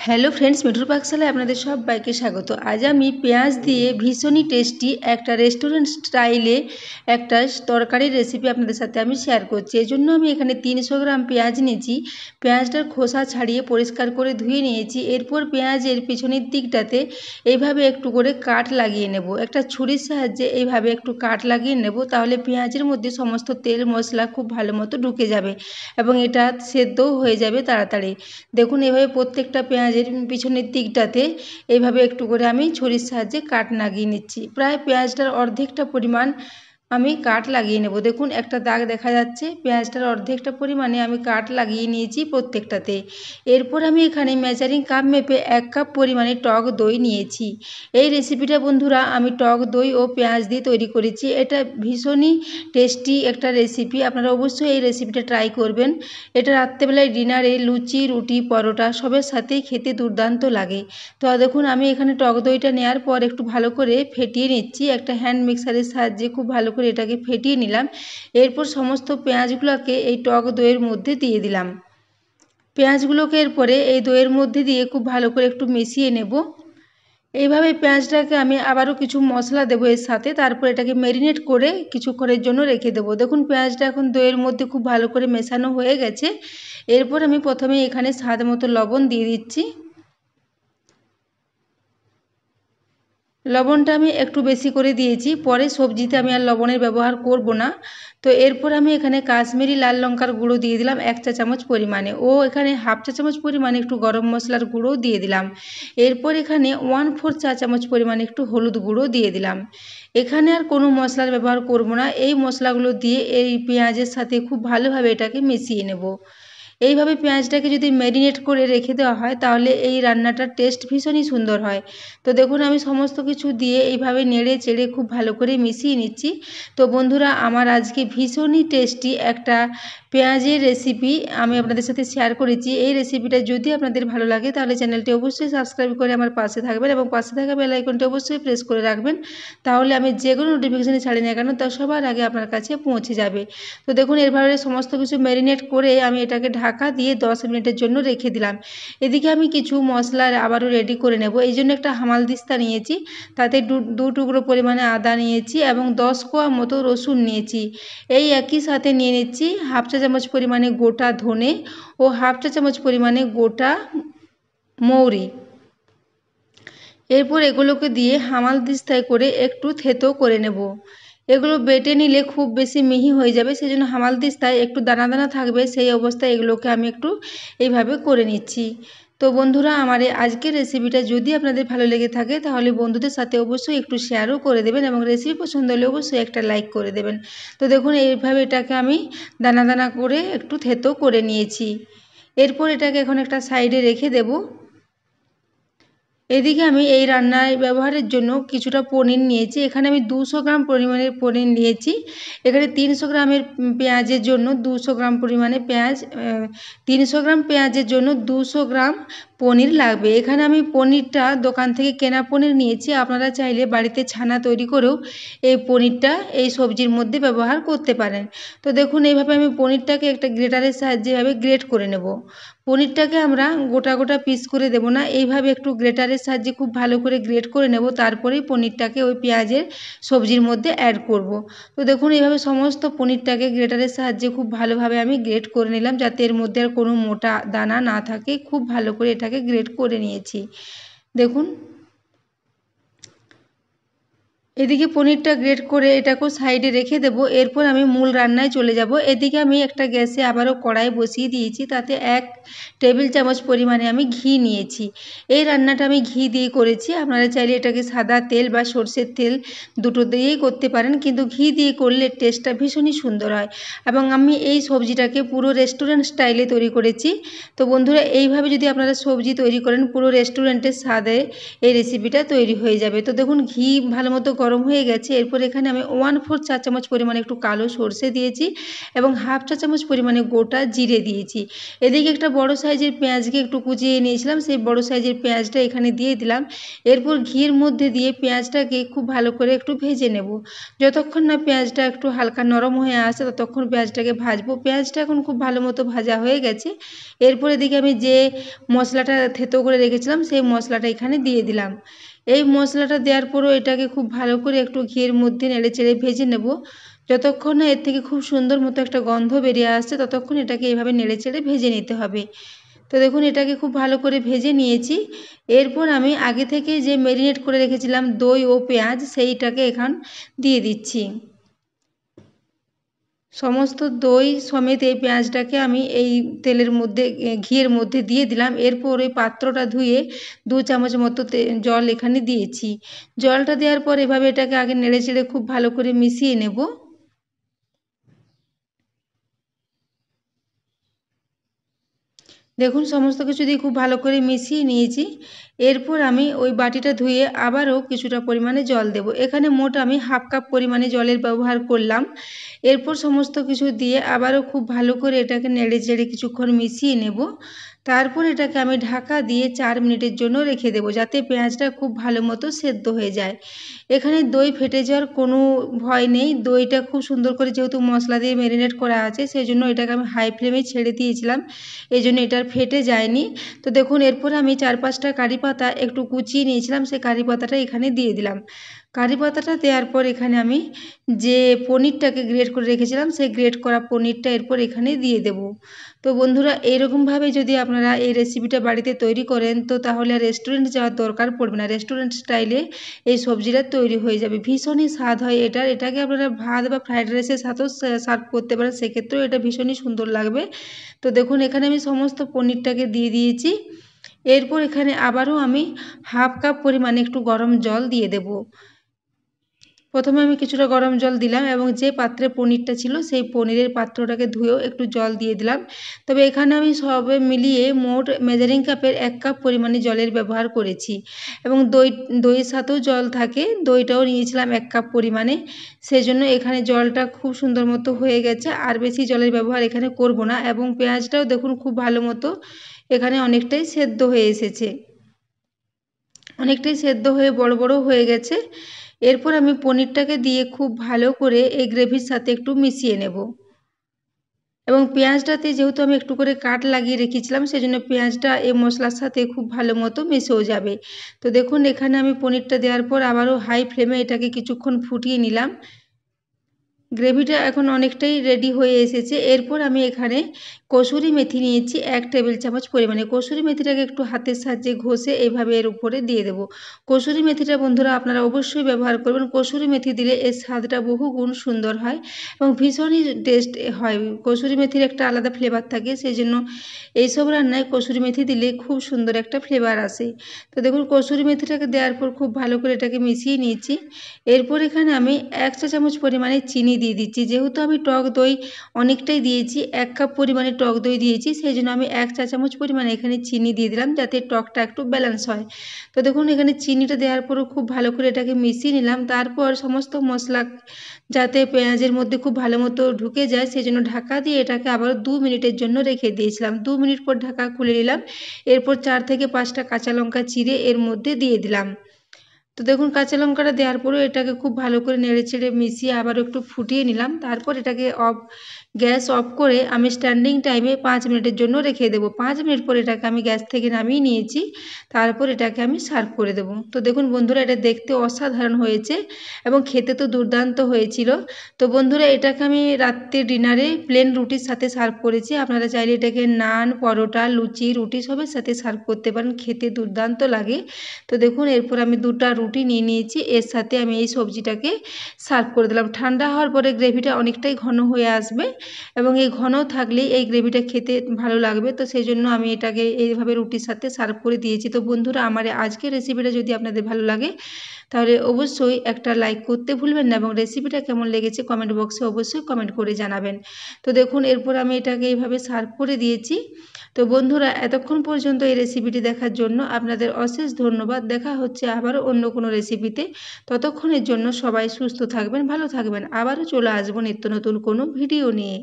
Hello friends, মিঠুর পাকশালায় আপনাদের সবাইকে স্বাগত। আজ আমি পেঁয়াজ দিয়ে ভীষণই টেস্টি একটা রেস্টুরেন্ট স্টাইলে একটা তরকারির রেসিপি আপনাদের সাথে আমি শেয়ার করছি। এই জন্য আমি এখানে 300 গ্রাম পেঁয়াজ নিয়েছি। পেঁয়াজটার খোসা ছাড়িয়ে পরিষ্কার করে ধুয়ে নিয়েছি। এরপর পেঁয়াজের পিছনের দিকটাতে এইভাবে একটু করে কাট লাগিয়ে নেব। একটা ছুরির সাহায্যে এইভাবে একটু কাট লাগিয়ে নেব, তাহলে পেঁয়াজের মধ্যে সমস্ত তেল মশলা খুব ভালো মতো ঢুকে যাবে এবং এটা সেদ্ধও হয়ে যাবে তাড়াতাড়ি। দেখুন, এভাবে প্রত্যেকটা পেঁয়াজের পিছনের দিকটাতে এইভাবে একটু করে আমি ছুরির সাহায্যে কাট লাগিয়ে নিচ্ছি। প্রায় পেঁয়াজটার অর্ধেকটা পরিমাণ আমি কাট লাগিয়ে নেব। দেখুন, একটা দাগ দেখা যাচ্ছে। পেঁয়াজটার অর্ধেকটা পরিমাণে আমি কাট লাগিয়ে নিয়েছি প্রত্যেকটাতে। এরপর আমি এখানে মেজারিং কাপ মেপে 1 কাপ পরিমাণে টক দই নিয়েছি। এই রেসিপিটা বন্ধুরা আমি টক দই ও পেঁয়াজ দিয়ে তৈরি করেছি। এটা ভীষণই টেস্টি একটা রেসিপি, আপনারা অবশ্যই এই রেসিপিটা ট্রাই করবেন। এটা রাত্রেবেলায় ডিনারে লুচি, রুটি, পরোটা সবের সাথেই খেতে দুর্দান্ত লাগে। তো দেখুন, আমি এখানে টক দইটা নেওয়ার পর একটু ভালো করে ফেটিয়ে নিচ্ছি। একটা হ্যান্ড মিক্সারের সাহায্যে খুব ভালো করে এটাকে ফেটিয়ে নিলাম। এরপর সমস্ত পেঁয়াজগুলোকে এই টক দইয়ের মধ্যে দিয়ে দিলাম। পেঁয়াজগুলোকে এরপরে এই দইয়ের মধ্যে দিয়ে খুব ভালো করে একটু মিশিয়ে নেব। এইভাবে পেঁয়াজটাকে আমি আবারও কিছু মশলা দেবো এর সাথে, তারপর এটাকে ম্যারিনেট করে কিছুক্ষণের জন্য রেখে দেবো। দেখুন, পেঁয়াজটা এখন দইয়ের মধ্যে খুব ভালো করে মেশানো হয়ে গেছে। এরপর আমি প্রথমে এখানে স্বাদ মতো লবণ দিয়ে দিচ্ছি। লবণটা আমি একটু বেশি করে দিয়েছি, পরে সবজিতে আমি আর লবণের ব্যবহার করব না। তো এরপর আমি এখানে কাশ্মীরি লাল লঙ্কার গুঁড়ো দিয়ে দিলাম 1 চা চামচ পরিমাণে, ও এখানে 1/2 চা চামচ পরিমাণে একটু গরম মশলার গুঁড়ো দিয়ে দিলাম। এরপর এখানে 1/4 চা চামচ পরিমাণে একটু হলুদ গুঁড়ো দিয়ে দিলাম। এখানে আর কোনো মশলার ব্যবহার করব না। এই মশলাগুলো দিয়ে এই পেঁয়াজের সাথে খুব ভালোভাবে এটাকে মিশিয়ে নেব। এইভাবে পেঁয়াজটাকে যদি ম্যারিনেট করে রেখে দেওয়া হয় তাহলে এই রান্নাটার টেস্ট ভীষণই সুন্দর হয়। তো দেখুন, আমি সমস্ত কিছু দিয়ে এইভাবে নেড়ে চেড়ে খুব ভালো করে মিশিয়ে নিচ্ছি। তো বন্ধুরা, আমার আজকে ভীষণই টেস্টি একটা পেঁয়াজের রেসিপি আমি আপনাদের সাথে শেয়ার করেছি। এই রেসিপিটা যদি আপনাদের ভালো লাগে তাহলে চ্যানেলটি অবশ্যই সাবস্ক্রাইব করে আমার পাশে থাকবেন এবং পাশে থাকা বেল আইকনটি অবশ্যই প্রেস করে রাখবেন। তাহলে আমি যে কোনো নোটিফিকেশানে ছাড়ি না কেন তা সবার আগে আপনার কাছে পৌঁছে যাবে। তো দেখুন, এভাবে সমস্ত কিছু ম্যারিনেট করে আমি এটাকে ঢাকা দিয়ে 10 মিনিটের জন্য রেখে দিলাম। এদিকে আমি কিছু মশলা আবারও রেডি করে নেব। এই জন্য একটা হামালদিস্তা নিয়েছি, তাতে দু টুকরো পরিমাণে আদা নিয়েছি এবং 10 কোয়া মতো রসুন নিয়েছি। এই একই সাথে নিয়ে নিচ্ছি 1/2 চা চামচ পরিমাণে গোটা ধনে ও 1/2 চা চামচ পরিমাণে গোটা মৌরি। এরপর এগুলোকে দিয়ে হামালদিস্তায় করে একটু থেতো করে নেব। এগুলো বেটে নিলে খুব বেশি মিহি হয়ে যাবে, সেই জন্য হামালদিস্তায় একটু দানা দানা থাকবে, সেই অবস্থায় এগুলোকে আমি একটু এইভাবে করে নিচ্ছি। তো বন্ধুরা, আমার এই আজকের রেসিপিটা যদি আপনাদের ভালো লেগে থাকে তাহলে বন্ধুদের সাথে অবশ্যই একটু শেয়ারও করে দেবেন এবং রেসিপি পছন্দ হলে অবশ্যই একটা লাইক করে দেবেন। তো দেখুন, এইভাবে এটাকে আমি দানা দানা করে একটু থেতো করে নিয়েছি। এরপর এটাকে এখন একটা সাইডে রেখে দেব। এদিকে আমি এই রান্নায় ব্যবহারের জন্য কিছুটা পনির নিয়েছি। এখানে আমি 200 গ্রাম পরিমাণের পনির নিয়েছি। এখানে 300 গ্রামের পেঁয়াজের জন্য 200 গ্রাম পরিমাণে পেঁয়াজ, 300 গ্রাম পেঁয়াজের জন্য 200 গ্রাম পনির লাগবে। এখানে আমি পনিরটা দোকান থেকে কেনা পনির নিয়েছি। আপনারা চাইলে বাড়িতে ছানা তৈরি করেও এই পনিরটা এই সবজির মধ্যে ব্যবহার করতে পারেন। তো দেখুন, এইভাবে আমি পনিরটাকে একটা গ্রেটারের সাহায্যে এভাবে গ্রেট করে নেব। পনিরটাকে আমরা গোটা গোটা পিস করে দেব না, এইভাবে একটু গ্রেটারের সাহায্যে খুব ভালো করে গ্রেট করে নেব, তারপরেই পনিরটাকে ওই পেঁয়াজের সবজির মধ্যে অ্যাড করব। তো দেখুন, এইভাবে সমস্ত পনিরটাকে গ্রেটারের সাহায্যে খুব ভালোভাবে আমি গ্রেট করে নিলাম, যাতে এর মধ্যে আর কোনো মোটা দানা না থাকে। খুব ভালো করে এটাকে গ্রেট করে নিয়েছি। দেখুন, এদিকে পনিরটা গ্রেট করে এটাকেও সাইডে রেখে দেব। এরপর আমি মূল রান্নায় চলে যাব। এদিকে আমি একটা গ্যাসে আবারও কড়াই বসিয়ে দিয়েছি, তাতে 1 টেবিল চামচ পরিমাণে আমি ঘি নিয়েছি। এই রান্নাটা আমি ঘি দিয়ে করেছি। আপনারা চাইলে এটাকে সাদা তেল বা সর্ষের তেল দুটো দিয়েই করতে পারেন, কিন্তু ঘি দিয়ে করলে টেস্টটা ভীষণই সুন্দর হয়। এবং আমি এই সবজিটাকে পুরো রেস্টুরেন্ট স্টাইলে তৈরি করেছি। তো বন্ধুরা, এইভাবে যদি আপনারা সবজি তৈরি করেন পুরো রেস্টুরেন্টের স্বাদে এই রেসিপিটা তৈরি হয়ে যাবে। তো দেখুন, ঘি ভালো মতো গরম গরম হয়ে গেছে। এরপর এখানে আমি 1/4 চা চামচ পরিমাণে একটু কালো সর্ষে দিয়েছি এবং 1/2 চা চামচ পরিমাণে গোটা জিরে দিয়েছি। এদিকে একটা বড় সাইজের পেঁয়াজকে একটু কুচিয়ে নিয়েছিলাম, সেই বড় সাইজের পেঁয়াজটা এখানে দিয়ে দিলাম। এরপর ঘির মধ্যে দিয়ে পেঁয়াজটাকে খুব ভালো করে একটু ভেজে নেব। যতক্ষণ না পেঁয়াজটা একটু হালকা নরম হয়ে আসে ততক্ষণ পেঁয়াজটাকে ভাজবো। পেঁয়াজটা এখন খুব ভালো মতো ভাজা হয়ে গেছে। এরপর এদিকে আমি যে মশলাটা থেতো করে রেখেছিলাম সেই মশলাটা এখানে দিয়ে দিলাম। এই মশলাটা দেওয়ার পরও এটাকে খুব ভালো করে একটু ঘিয়ের মধ্যে নেড়েচেড়ে ভেজে নেব। যতক্ষণ না এর থেকে খুব সুন্দর মতো একটা গন্ধ বেরিয়ে আসছে ততক্ষণ এটাকে এভাবে নেড়েচেড়ে ভেজে নিতে হবে। তো দেখুন এটাকে খুব ভালো করে ভেজে নিয়েছি। এরপর আমি আগে থেকে যে ম্যারিনেট করে রেখেছিলাম দই ও পেঁয়াজ সেইটাকে এখন দিয়ে দিচ্ছি। সমস্ত দই সমেত এই পেঁয়াজটাকে আমি এই তেলের মধ্যে ঘিয়ের মধ্যে দিয়ে দিলাম। এরপর ওই পাত্রটা ধুয়ে 2 চামচ মতো জল এখানে দিয়েছি। জলটা দেওয়ার পর এভাবে এটাকে আগে নেড়েচেড়ে খুব ভালো করে মিশিয়ে নেব। দেখুন সমস্ত কিছু দিয়ে খুব ভালো করে মিশিয়ে নিয়েছি। এরপর আমি ওই বাটিটা ধুয়ে আবারও কিছুটা পরিমাণে জল দেব। এখানে মোট আমি 1/2 কাপ পরিমাণে জলের ব্যবহার করলাম। এরপর সমস্ত কিছু দিয়ে আবারও খুব ভালো করে এটাকে নেড়েচেড়ে কিছুক্ষণ মিশিয়ে নেব। তারপর এটাকে আমি ঢাকা দিয়ে 4 মিনিটের জন্য রেখে দেব যাতে পেঁয়াজটা খুব ভালো মতো সেদ্ধ হয়ে যায়। এখানে দই ফেটে যাওয়ার কোনো ভয় নেই। দইটা খুব সুন্দর করে যেহেতু মশলা দিয়ে ম্যারিনেট করা আছে সেই জন্য এটাকে আমি হাই ফ্লেমে ছেড়ে দিয়েছিলাম, এই জন্য এটা ফেটে যায়নি। তো দেখুন এরপর আমি 4-5টা কারি পাতা একটু কুচিয়ে নিয়েছিলাম, সেই কারি পাতাটা এখানে দিয়ে দিলাম। কারি পাতাটা দেওয়ার পর এখানে আমি যে পনিরটাকে গ্রেট করে রেখেছিলাম সেই গ্রেট করা পনিরটা এরপর এখানে দিয়ে দেব। তো বন্ধুরা এইরকমভাবে যদি আপনারা এই রেসিপিটা বাড়িতে তৈরি করেন তো তাহলে আর রেস্টুরেন্ট যাওয়ার দরকার পড়বে না। রেস্টুরেন্ট স্টাইলে এই সবজিটা তৈরি হয়ে যাবে। ভীষণই স্বাদ হয় এটার। এটাকে আপনারা ভাত বা ফ্রাইড রাইসের সাথেও সার্ভ করতে পারেন, সেক্ষেত্রেও এটা ভীষণই সুন্দর লাগবে। তো দেখুন এখানে আমি সমস্ত পনিরটাকে দিয়ে দিয়েছি। এরপর এখানে আবারও আমি 1/2 কাপ পরিমাণে একটু গরম জল দিয়ে দেব। প্রথমে আমি কিছুটা গরম জল দিলাম এবং যে পাত্রে পনিরটা ছিল সেই পনিরের পাত্রটাকে ধুয়েও একটু জল দিয়ে দিলাম। তবে এখানে আমি সবে মিলিয়ে মোট মেজারিং কাপের 1 কাপ পরিমাণে জলের ব্যবহার করেছি এবং দইয়ের সাথেও জল থাকে, দইটাও নিয়েছিলাম 1 কাপ পরিমাণে। সেজন্য এখানে জলটা খুব সুন্দর মতো হয়ে গেছে, আর বেশি জলের ব্যবহার এখানে করব না। এবং পেঁয়াজটাও দেখুন খুব ভালো মতো এখানে অনেকটাই সেদ্ধ হয়ে এসেছে, অনেকটাই সেদ্ধ হয়ে বড় বড় হয়ে গেছে। এরপর আমি পনিরটাকে দিয়ে খুব ভালো করে এই গ্রেভির সাথে একটু মিশিয়ে নেব এবং পেঁয়াজটাতে যেহেতু আমি একটু করে কাট লাগিয়ে রেখেছিলাম সেজন্য পেঁয়াজটা এই মশলার সাথে খুব ভালো মতো মিশেও যাবে। তো দেখুন এখানে আমি পনিরটা দেওয়ার পর আবারও হাই ফ্লেমে এটাকে কিছুক্ষণ ফুটিয়ে নিলাম। গ্রেভিটা এখন অনেকটাই রেডি হয়ে এসেছে। এরপর আমি এখানে কসুরি মেথি নিয়েছি 1 টেবিল চামচ পরিমাণে। কসুরি মেথিটাকে একটু হাতের সাহায্যে ঘষে এইভাবে এর উপরে দিয়ে দেব। কসুরি মেথিটা বন্ধুরা আপনারা অবশ্যই ব্যবহার করবেন। কসুরি মেথি দিলে এর স্বাদটা বহুগুণ সুন্দর হয় এবং ভীষণই টেস্ট হয়। কসুরি মেথির একটা আলাদা ফ্লেভার থাকে, সেই জন্য এইসব রান্নায় কসুরি মেথি দিলে খুব সুন্দর একটা ফ্লেভার আসে। তো দেখুন কসুরি মেথিটাকে দেওয়ার পর খুব ভালো করে এটাকে মিশিয়ে নিয়েছি। এরপর এখানে আমি 1 চা চামচ পরিমাণে চিনি দিয়ে দিচ্ছি। যেহেতু আমি টক দই অনেকটাই দিয়েছি, 1 কাপ পরিমাণে টক দই দিয়েছি, সেই জন্য আমি 1 চা চামচ পরিমাণে এখানে চিনি দিয়ে দিলাম যাতে টকটা একটু ব্যালেন্স হয়। তো দেখুন এখানে চিনিটা দেওয়ার পরও খুব ভালো করে এটাকে মিশিয়ে নিলাম। তারপর সমস্ত মশলা যাতে পেঁয়াজের মধ্যে খুব ভালো মতো ঢুকে যায় সেই জন্য ঢাকা দিয়ে এটাকে আবার 2 মিনিটের জন্য রেখে দিয়েছিলাম। 2 মিনিট পর ঢাকা খুলে নিলাম। এরপর 4 থেকে 5টা কাঁচা লঙ্কা চিড়ে এর মধ্যে দিয়ে দিলাম। তো দেখুন কাঁচা লঙ্কাটা দেওয়ার পরেও এটাকে খুব ভালো করে নেড়েচেড়ে মিশিয়ে আবারও একটু ফুটিয়ে নিলাম। তারপর এটাকে গ্যাস অফ করে আমি স্ট্যান্ডিং টাইমে 5 মিনিটের জন্য রেখে দেবো। 5 মিনিট পর এটাকে আমি গ্যাস থেকে নামিয়ে নিয়েছি। তারপর এটাকে আমি সার্ভ করে দেবো। তো দেখুন বন্ধুরা এটা দেখতে অসাধারণ হয়েছে এবং খেতে তো দুর্দান্ত হয়েছিল। তো বন্ধুরা এটাকে আমি রাত্রে ডিনারে প্লেন রুটির সাথে সার্ভ করেছি। আপনারা চাইলে এটাকে নান, পরোটা, লুচি, রুটি সবের সাথে সার্ভ করতে পারেন, খেতে দুর্দান্ত লাগে। তো দেখুন এরপর আমি 2টা রুটি নিয়ে নিয়েছি, এর সাথে আমি এই সবজিটাকে সার্ভ করে দিলাম। ঠান্ডা হওয়ার পরে গ্রেভিটা অনেকটাই ঘন হয়ে আসবে এবং এই ঘন থাকলেই এই গ্রেভিটা খেতে ভালো লাগবে। তো সেই জন্য আমি এটাকে এইভাবে রুটির সাথে সার্ভ করে দিয়েছি। তো বন্ধুরা আমার আজকের রেসিপিটা যদি আপনাদের ভালো লাগে তাহলে অবশ্যই একটা লাইক করতে ভুলবেন না এবং রেসিপিটা কেমন লেগেছে কমেন্ট বক্সে অবশ্যই কমেন্ট করে জানাবেন। তো দেখুন এরপর আমি এটাকে এইভাবে সার্ভ করে দিয়েছি। তো বন্ধুরা এতক্ষণ পর্যন্ত এই রেসিপিটি দেখার জন্য আপনাদের অশেষ ধন্যবাদ। দেখা হচ্ছে আবারও অন্য কোনো রেসিপিতে। ততক্ষণের জন্য সবাই সুস্থ থাকবেন, ভালো থাকবেন। আবারও চলে আসবো নিত্য নতুন কোনো ভিডিও নিয়ে।